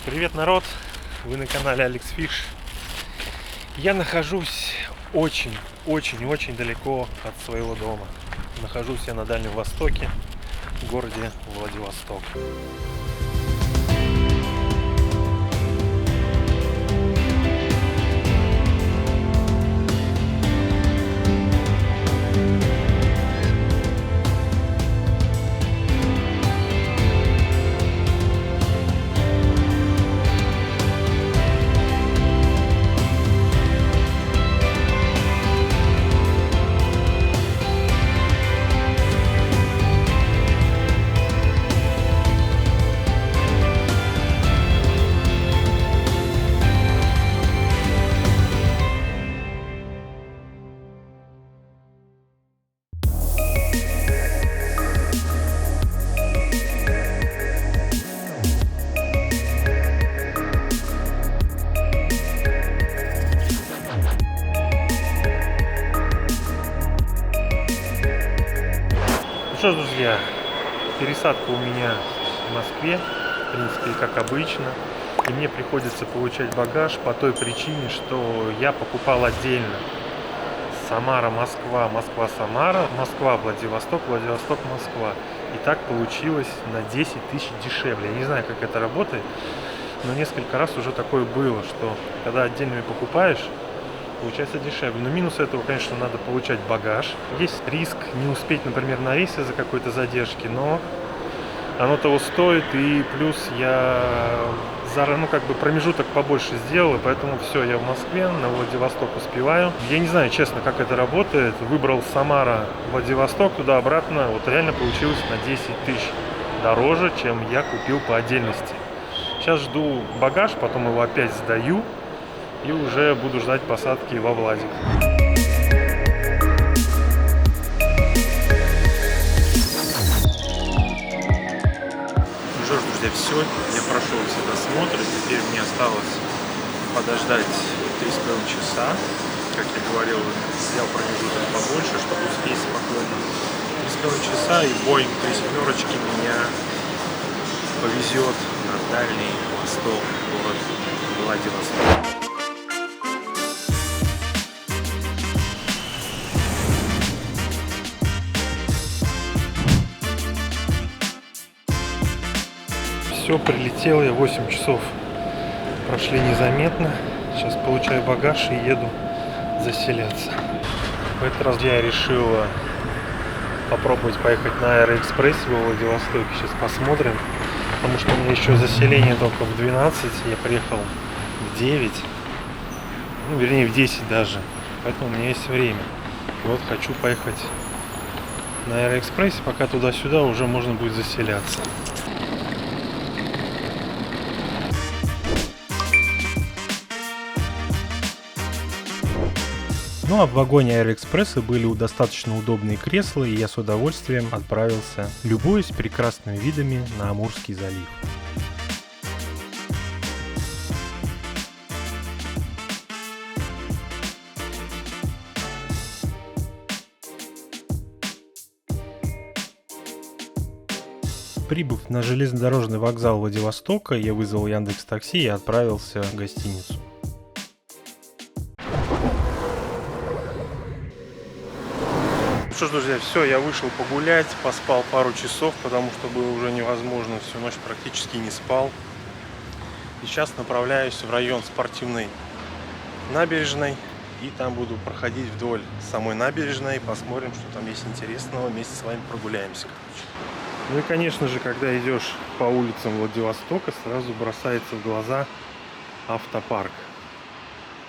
Привет, народ! Вы на канале Алекс Фиш. Я нахожусь очень далеко от своего дома. Нахожусь я на Дальнем Востоке, в городе Владивосток. Ну что ж, друзья, пересадка у меня в Москве, в принципе, как обычно. И мне приходится получать багаж по той причине, что я покупал отдельно. Самара-Москва, Москва-Самара, Москва-Владивосток, Владивосток-Москва. И так получилось на 10 тысяч дешевле. Я не знаю, как это работает, но несколько раз уже такое было, что когда отдельными покупаешь, получается дешевле. Но минус этого, конечно, надо получать багаж. Есть риск не успеть, например, на рейс из-за какой-то задержки, но оно того стоит. И плюс я промежуток побольше сделал, и поэтому все, я в Москве, на Владивосток успеваю. Я не знаю, честно, как это работает. Выбрал Самара, Владивосток, туда-обратно. Вот реально получилось на 10 тысяч дороже, чем я купил по отдельности. Сейчас жду багаж, потом его опять сдаю. И уже буду ждать посадки во Владик. Ну что ж, друзья, все. Я прошел все досмотры. Теперь мне осталось подождать 3,5 часа. Как я говорил, взял промежуток побольше, чтобы успеть спокойно. 3,5 часа, и Боинг 3 семерочки меня повезет на Дальний Восток, город Владивосток. Все, прилетел я, 8 часов прошли незаметно. Сейчас получаю багаж и еду заселяться. В этот раз я решил попробовать поехать на Аэроэкспрессе во Владивостоке. Сейчас посмотрим, потому что у меня еще заселение только в 12. Я приехал в 9, ну вернее в 10 даже, поэтому у меня есть время. И вот хочу поехать на Аэроэкспрессе, пока туда-сюда уже можно будет заселяться. Ну а в вагоне Аэроэкспресса были достаточно удобные кресла, и я с удовольствием отправился, любуясь прекрасными видами на Амурский залив. Прибыв на железнодорожный вокзал Владивостока, я вызвал Яндекс.Такси и отправился в гостиницу. Ну что ж, друзья, все, я вышел погулять, поспал пару часов, потому что было уже невозможно, всю ночь практически не спал. И сейчас направляюсь в район Спортивной набережной, и там буду проходить вдоль самой набережной, посмотрим, что там есть интересного, вместе с вами прогуляемся, короче. Ну и, конечно же, когда идешь по улицам Владивостока, сразу бросается в глаза автопарк.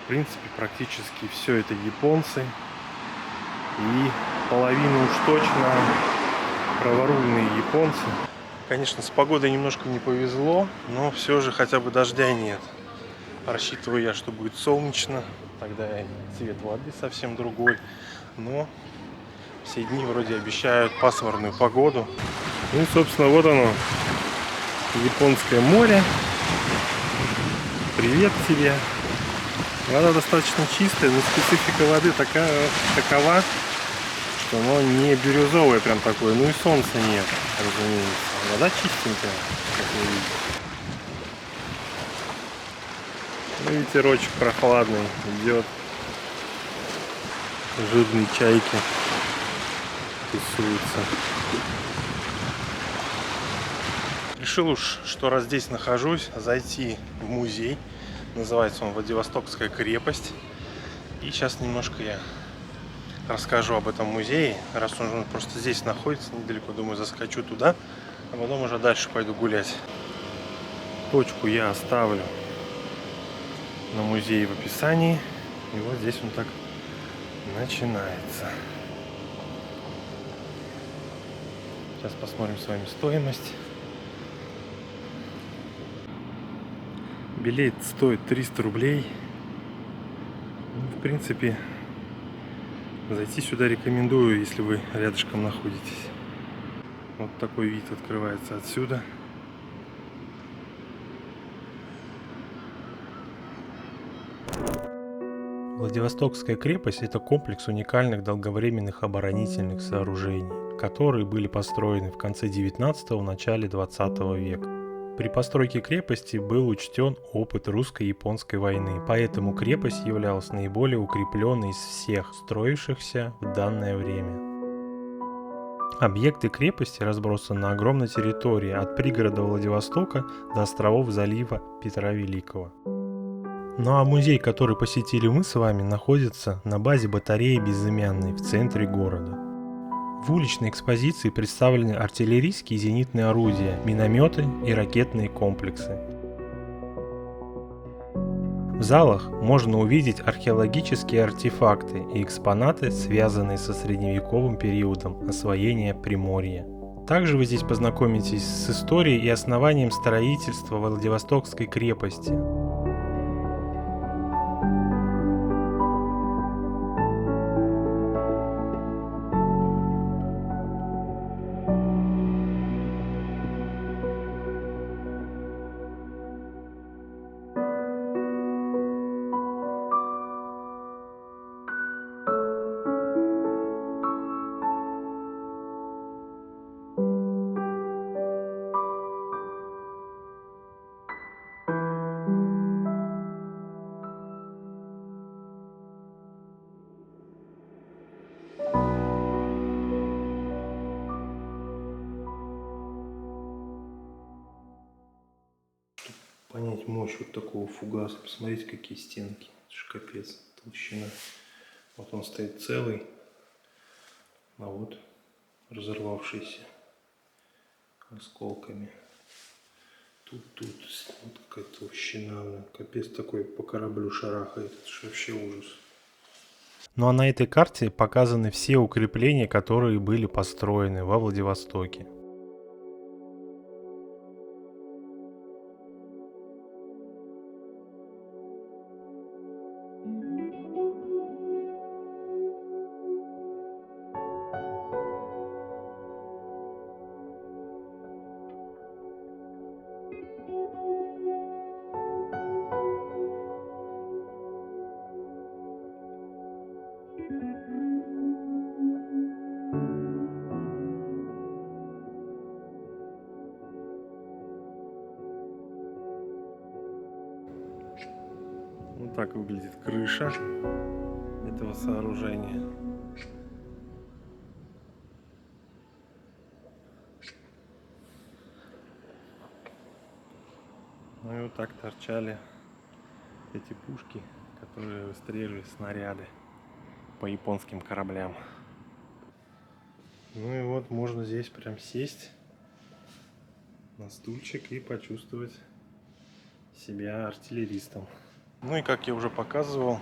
В принципе, практически все это японцы. И половину уж точно праворульные японцы. Конечно, с погодой немножко не повезло, но все же хотя бы дождя нет. Рассчитываю я, что будет солнечно, тогда и цвет воды совсем другой. Но все дни вроде обещают пасмурную погоду. Ну и, собственно, вот оно, Японское море. Привет тебе. Вода достаточно чистая, но специфика воды такова, что оно не бирюзовое прям такое, ну и солнца нет, разумеется. Вода чистенькая, как вы видите. Ну, ветерочек прохладный идет. Жирные чайки тусуются. Решил уж, что раз здесь нахожусь, зайти в музей. Называется он Владивостокская крепость. И сейчас немножко я расскажу об этом музее. Раз он просто здесь находится, недалеко, думаю, заскочу туда, а потом уже дальше пойду гулять. Точку я оставлю на музее в описании. И вот здесь он так начинается. Сейчас посмотрим с вами стоимость. Билет стоит 300 рублей. В принципе, зайти сюда рекомендую, если вы рядышком находитесь. Вот такой вид открывается отсюда. Владивостокская крепость – это комплекс уникальных долговременных оборонительных сооружений, которые были построены в конце 19-го, начале 20 века. При постройке крепости был учтен опыт русско-японской войны, поэтому крепость являлась наиболее укрепленной из всех строившихся в данное время. Объекты крепости разбросаны на огромной территории от пригорода Владивостока до островов залива Петра Великого. Ну а музей, который посетили мы с вами, находится на базе батареи Безымянной в центре города. В уличной экспозиции представлены артиллерийские и зенитные орудия, минометы и ракетные комплексы. В залах можно увидеть археологические артефакты и экспонаты, связанные со средневековым периодом освоения Приморья. Также вы здесь познакомитесь с историей и основанием строительства Владивостокской крепости. Понять мощь вот такого фугаса. Посмотрите, какие стенки. Это ж капец, толщина. Вот он стоит целый, а вот разорвавшийся осколками. Тут вот какая толщина. Капец такой по кораблю шарахает. Это ж вообще ужас. Ну а на этой карте показаны все укрепления, которые были построены во Владивостоке. Вот так выглядит крыша этого сооружения. Ну и вот так торчали эти пушки, которые выстреливали снаряды по японским кораблям. Ну и вот можно здесь прям сесть на стульчик и почувствовать себя артиллеристом. Ну и как я уже показывал,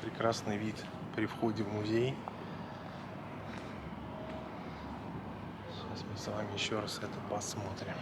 прекрасный вид при входе в музей. Сейчас мы с вами еще раз это посмотрим.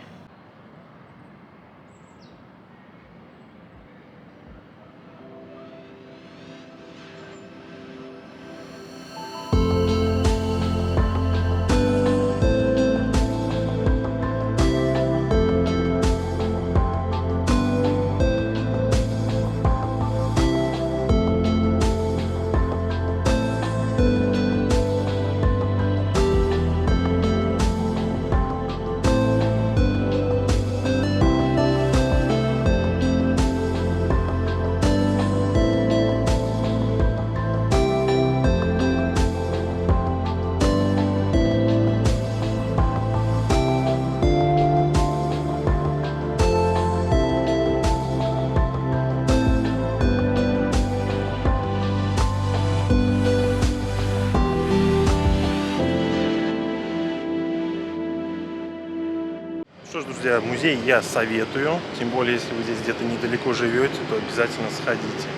друзья, музей я советую. Тем более, если вы здесь где-то недалеко живете, то обязательно сходите.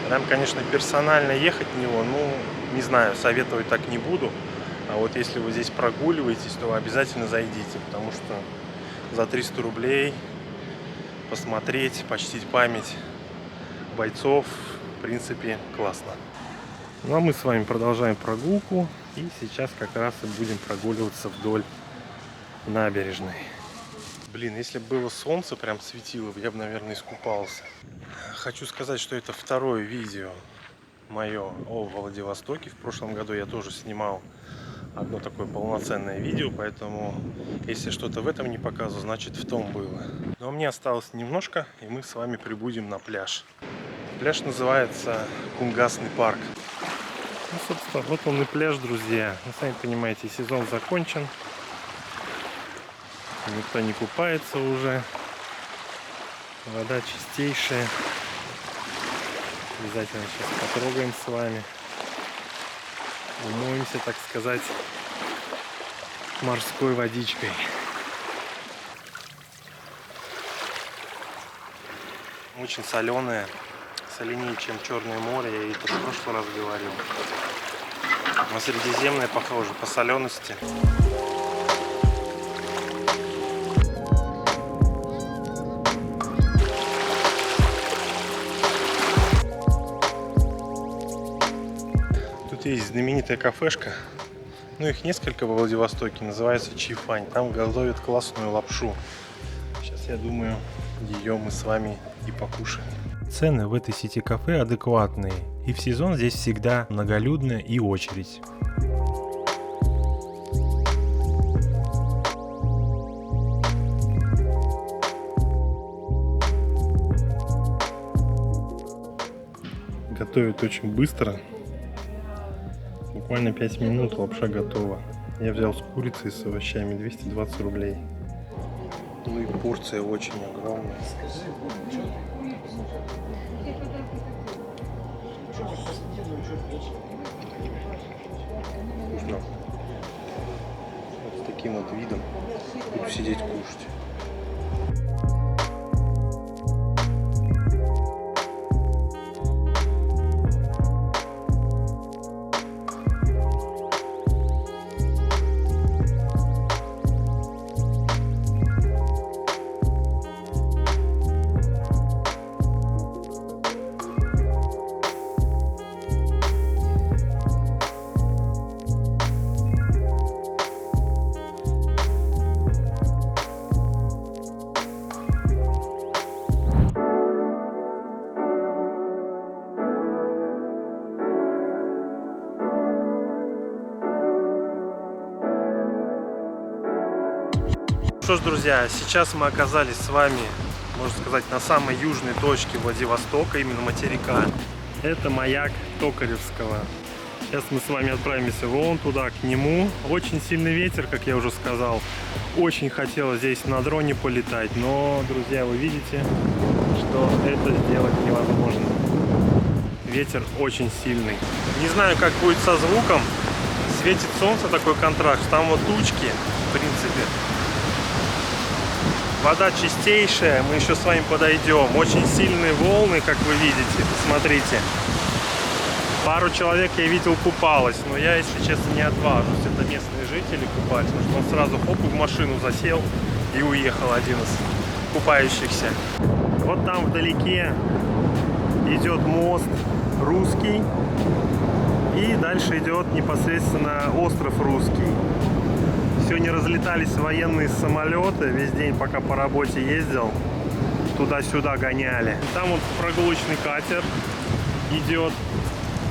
Прям, конечно, персонально ехать в него, ну, не знаю, советовать так не буду. А вот если вы здесь прогуливаетесь, то вы обязательно зайдите, потому что за 300 рублей посмотреть, почтить память бойцов, в принципе, классно. Ну а мы с вами продолжаем прогулку, и сейчас как раз и будем прогуливаться вдоль набережной. Блин, если бы было солнце, прям светило, я бы, наверное, искупался. Хочу сказать, что это второе видео мое о Владивостоке. В прошлом году я тоже снимал одно такое полноценное видео, поэтому если что-то в этом не показывал, значит в том было. Но мне осталось немножко, и мы с вами прибудем на пляж. Пляж называется Кунгасный парк. Ну, собственно, вот он и пляж, друзья. Вы сами понимаете, сезон закончен. Никто не купается уже. Вода чистейшая. Обязательно сейчас потрогаем с вами. Умоемся, так сказать, морской водичкой. Очень соленая. Соленее, чем Черное море. Я это в прошлый раз говорил. На Средиземное похоже по солености. Тут есть знаменитая кафешка. Ну, их несколько во Владивостоке. Называется Чифань. Там готовят классную лапшу. Сейчас, я думаю, ее мы с вами и покушаем. Цены в этой сети кафе адекватные. И в сезон здесь всегда многолюдно и очередь. Готовят очень быстро. Буквально 5 минут лапша готова. Я взял с курицей и с овощами, 220 рублей. Ну и порция очень огромная. Вкусно. Вот с таким вот видом буду сидеть кушать. Что ж, друзья, сейчас мы оказались с вами, можно сказать, на самой южной точке Владивостока, именно материка. Это маяк Токаревского. Сейчас мы с вами отправимся вон туда, к нему. Очень сильный ветер, как я уже сказал. Очень хотелось здесь на дроне полетать, но, друзья, вы видите, что это сделать невозможно. Ветер очень сильный. Не знаю, как будет со звуком. Светит солнце, такой контраст. Там вот тучки, в принципе. Вода чистейшая, мы еще с вами подойдем. Очень сильные волны, как вы видите, посмотрите. Пару человек я видел купалось, но я, если честно, не отважусь. Это местные жители купались, потому что он сразу хоп в машину засел и уехал один из купающихся. Вот там вдалеке идет мост Русский, и дальше идет непосредственно остров Русский. Сегодня разлетались военные самолеты, весь день, пока по работе ездил, туда-сюда гоняли. Там вот прогулочный катер идет,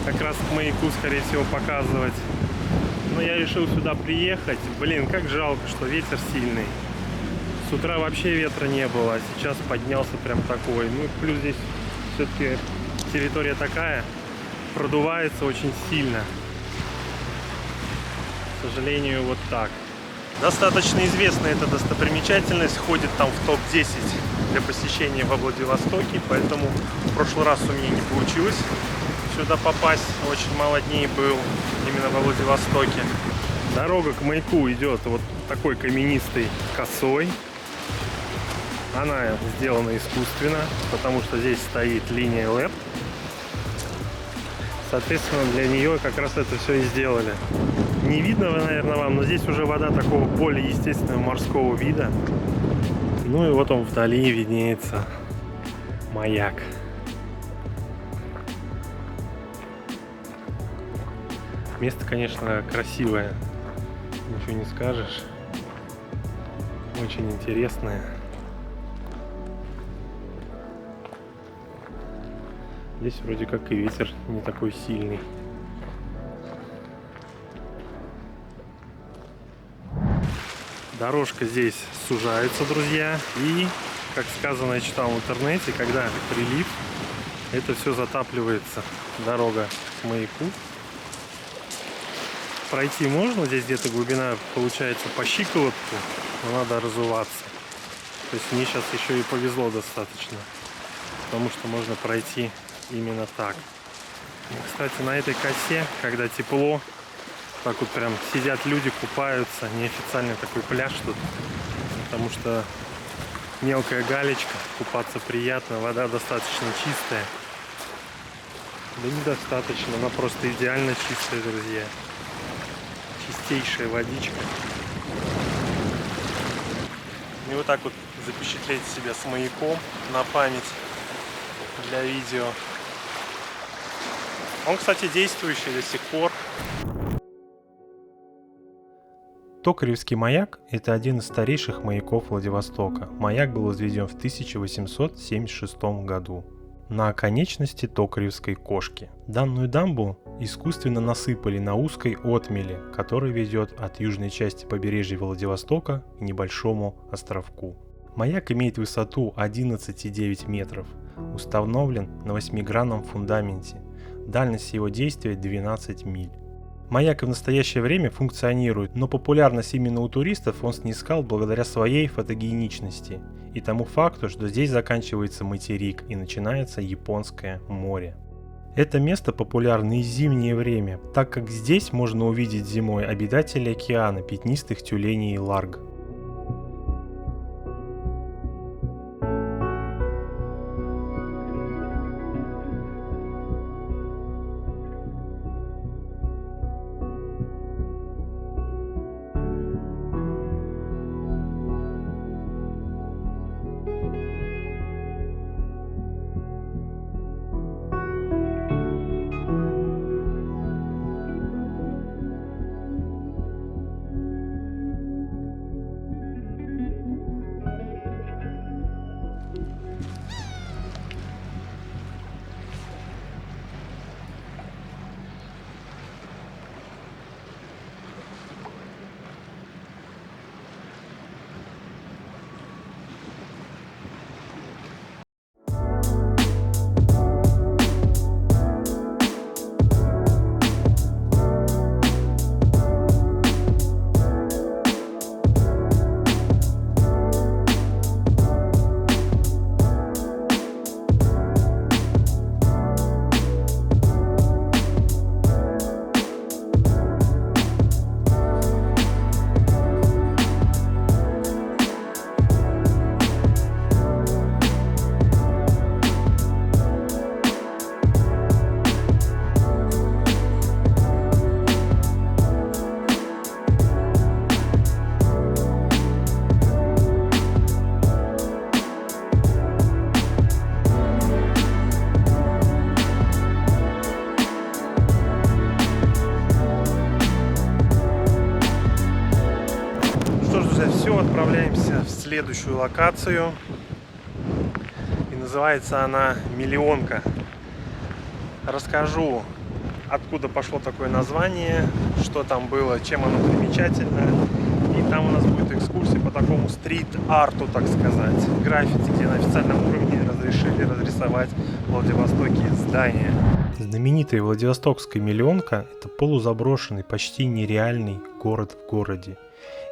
как раз к маяку, скорее всего, показывать. Но я решил сюда приехать. Блин, как жалко, что ветер сильный. С утра вообще ветра не было, а сейчас поднялся прям такой. Ну, плюс здесь все-таки территория такая, продувается очень сильно. К сожалению, вот так. Достаточно известная эта достопримечательность, входит там в топ-10 для посещения во Владивостоке, поэтому в прошлый раз у меня не получилось сюда попасть, очень мало дней был именно во Владивостоке. Дорога к маяку идет вот такой каменистой косой, Она сделана искусственно, потому что здесь стоит линия ЛЭП. Соответственно, для нее как раз это все и сделали. Не видно, наверное, вам, но здесь уже вода такого более естественного морского вида. Ну и вот он вдали виднеется маяк. Место, конечно, красивое, ничего не скажешь. Очень интересное. Здесь вроде как и ветер не такой сильный. Дорожка здесь сужается, друзья. И, как сказано, я читал в интернете, когда прилив, это все затапливается. Дорога к маяку. Пройти можно, здесь где-то глубина получается по щиколотку, но надо разуваться. То есть мне сейчас еще и повезло достаточно, потому что можно пройти именно так. И, кстати, на этой косе, когда тепло, так вот прям сидят люди, купаются. Неофициальный такой пляж тут, потому что мелкая галечка, купаться приятно, вода достаточно чистая. Да недостаточно, она просто идеально чистая, друзья. Чистейшая водичка. И вот так вот запечатлеть себя с маяком на память для видео. Он, кстати, действующий до сих пор. Токаревский маяк – это один из старейших маяков Владивостока. Маяк был возведен в 1876 году на оконечности Токаревской кошки. Данную дамбу искусственно насыпали на узкой отмели, которая ведет от южной части побережья Владивостока к небольшому островку. Маяк имеет высоту 11,9 метров, установлен на 8-гранном фундаменте. Дальность его действия 12 миль. Маяк и в настоящее время функционирует, но популярность именно у туристов он снискал благодаря своей фотогеничности и тому факту, что здесь заканчивается материк и начинается Японское море. Это место популярно и в зимнее время, так как здесь можно увидеть зимой обитателей океана, пятнистых тюленей и ларг. Все, отправляемся в следующую локацию. И называется она Миллионка. Расскажу, откуда пошло такое название, что там было, чем оно примечательно. И там у нас будет экскурсия по такому стрит-арту, так сказать. Граффити, где на официальном уровне разрешили разрисовать в Владивостоке здания. Знаменитая Владивостокская Миллионка – это полузаброшенный, почти нереальный город в городе.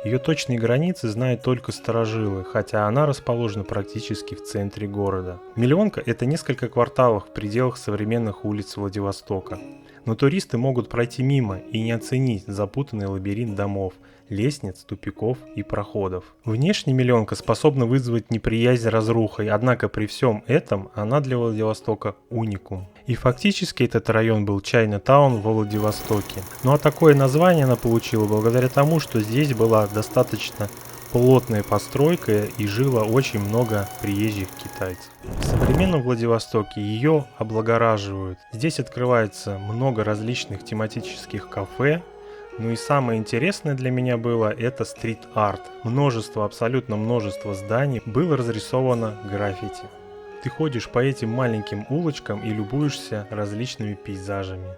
Ее точные границы знают только старожилы, хотя она расположена практически в центре города. Миллионка – это несколько кварталов в пределах современных улиц Владивостока. Но туристы могут пройти мимо и не оценить запутанный лабиринт домов, лестниц, тупиков и проходов. Внешне миллионка способна вызвать неприязнь разрухой, однако при всем этом она для Владивостока уникум. И фактически этот район был Чайна-таун во Владивостоке. Ну а такое название она получила благодаря тому, что здесь была достаточно плотная постройка и жило очень много приезжих китайцев. В современном Владивостоке ее облагораживают. Здесь открывается много различных тематических кафе. Ну и самое интересное для меня было это стрит-арт. Абсолютно множество зданий было разрисовано граффити. Ты ходишь по этим маленьким улочкам и любуешься различными пейзажами.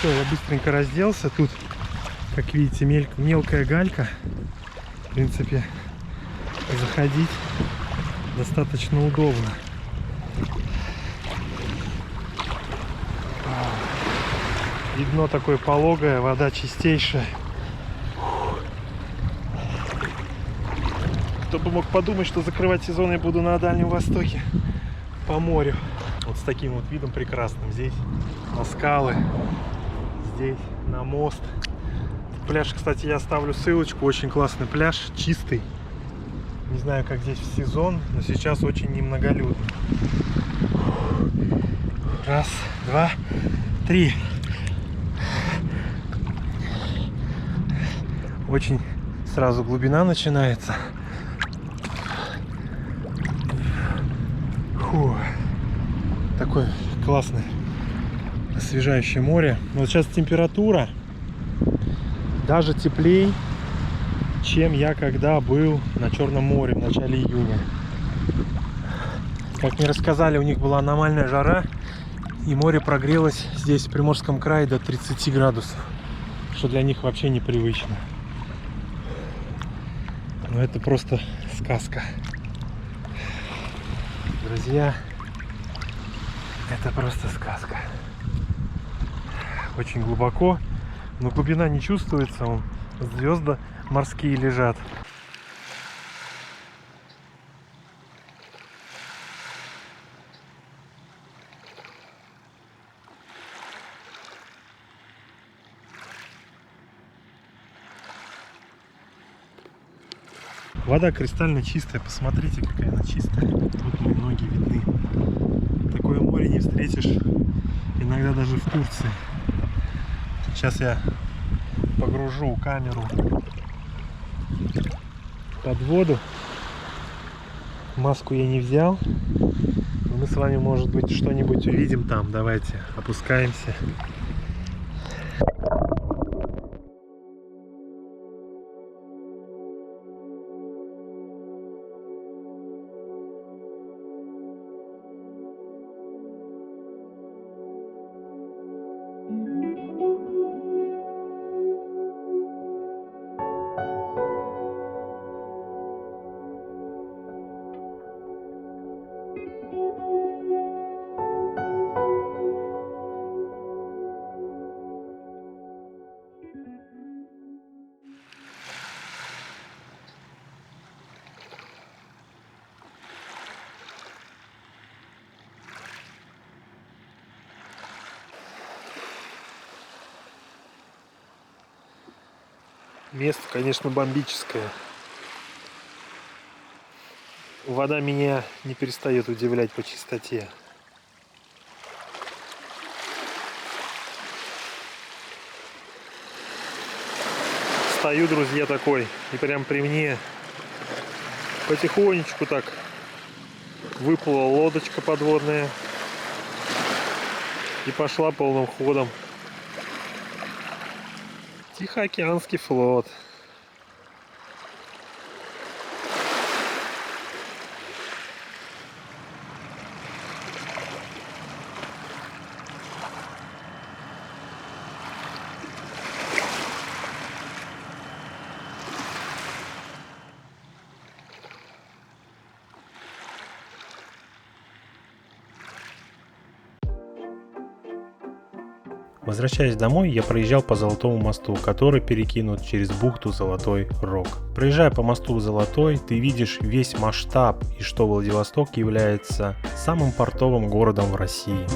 Все, я быстренько разделся. Тут, как видите, мелкая галька. В принципе, заходить достаточно удобно. И дно такое пологое, вода чистейшая. Кто бы мог подумать, что закрывать сезон я буду на Дальнем Востоке по морю. Вот с таким вот видом прекрасным. Здесь на скалы, здесь на мост. Пляж, кстати, я оставлю ссылочку. Очень классный пляж, чистый. Не знаю, как здесь в сезон, но сейчас очень немноголюдно. Раз, два, три. Очень сразу глубина начинается. Фу. Такое классное освежающее море. Вот сейчас температура даже теплее, чем я когда был на Черном море в начале июня. Как мне рассказали, у них была аномальная жара, и море прогрелось здесь в Приморском крае до 30 градусов, что для них вообще непривычно. Но это просто сказка. Друзья, это просто сказка. Очень глубоко, но глубина не чувствуется, звезды морские лежат. Вода кристально чистая, посмотрите, какая она чистая. Вот мои ноги видны. Такое море не встретишь иногда даже в Турции. Сейчас я погружу камеру под воду. Маску я не взял. Но мы с вами, может быть, что-нибудь увидим там. Давайте опускаемся. Место, конечно, бомбическое. Вода меня не перестает удивлять по чистоте. Стою, друзья, такой, и прям при мне потихонечку так выплыла лодочка подводная и пошла полным ходом. Тихоокеанский флот. Возвращаясь домой, я проезжал по Золотому мосту, который перекинут через бухту Золотой Рог. Проезжая по мосту Золотой, ты видишь весь масштаб и что Владивосток является самым портовым городом в России.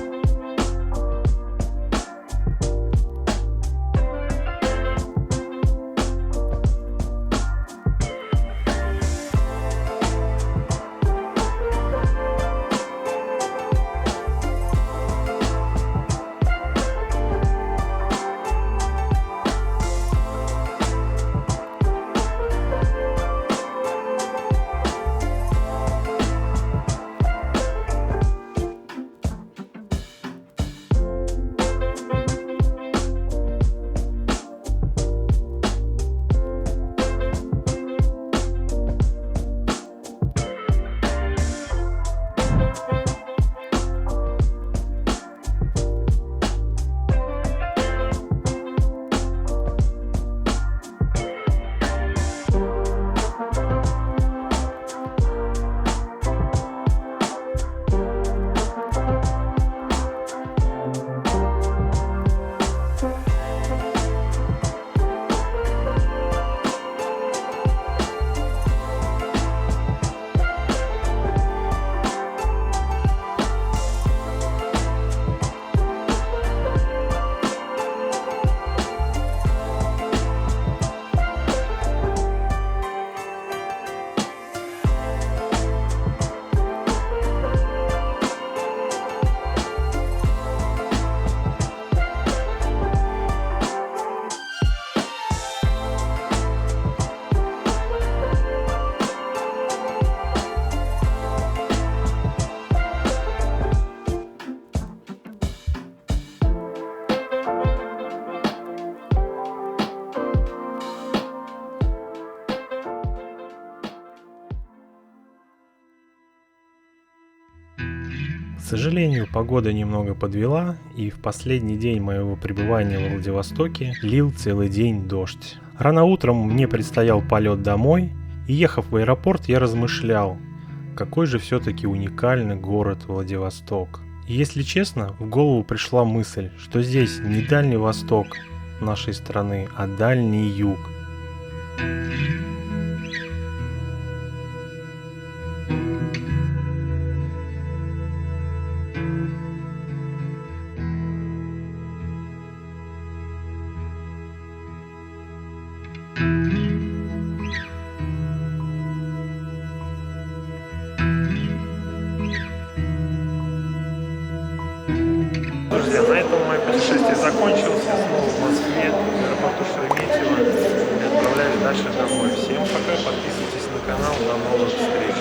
К сожалению, погода немного подвела, и в последний день моего пребывания в Владивостоке лил целый день дождь. Рано утром мне предстоял полет домой, и ехав в аэропорт, я размышлял, какой же все-таки уникальный город Владивосток. И если честно, в голову пришла мысль, что здесь не Дальний Восток нашей страны, а Дальний Юг. Друзья, на этом мое путешествие закончилось. Я снова в Москве, в аэропорту Шереметьево. И отправляюсь дальше домой. Всем пока, подписывайтесь на канал, до новых встреч.